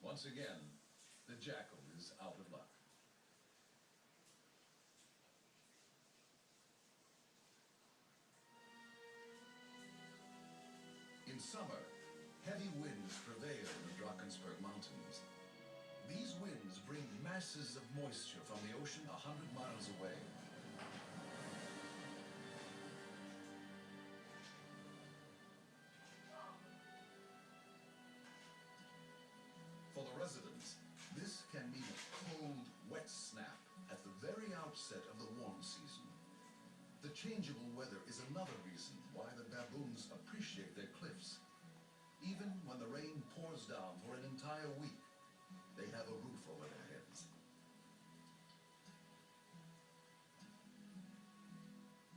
Once again, the jackal is out of luck. In summer, heavy winds prevail in the Drakensberg Mountains. These winds bring masses of moisture from the ocean 100 miles away. For the residents, this can mean a cold, wet snap at the very outset of the warm season. The changeable weather is another reason why the baboons appreciate their cliffs. Even when the rain pours down for an entire week, they have a roof over their heads.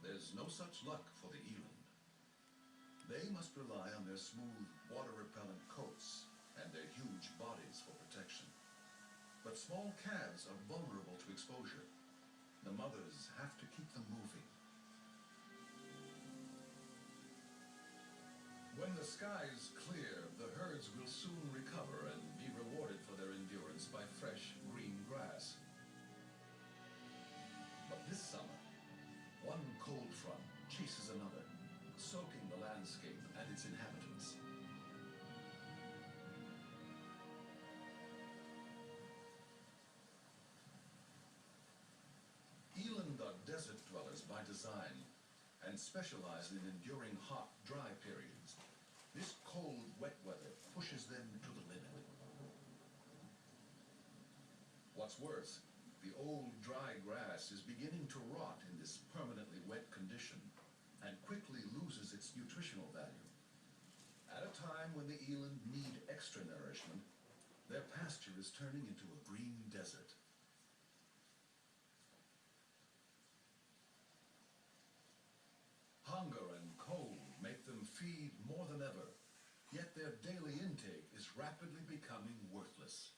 There's no such luck for the eland. They must rely on their smooth, water-repellent coats and their huge bodies for protection. But small calves are vulnerable to exposure. The mothers have to keep them moving. When the skies clear, the herds will soon recover and be rewarded for their endurance by fresh, green grass. But this summer, one cold front chases another, soaking the landscape and its inhabitants. Eland are desert dwellers by design and specialize in enduring hot, dry periods. This cold, wet weather pushes them to the limit. What's worse, the old, dry grass is beginning to rot in this permanently wet condition and quickly loses its nutritional value. At a time when the eland need extra nourishment, their pasture is turning into a green desert. Hunger and cold make them feed more than ever, yet their daily intake is rapidly becoming worthless.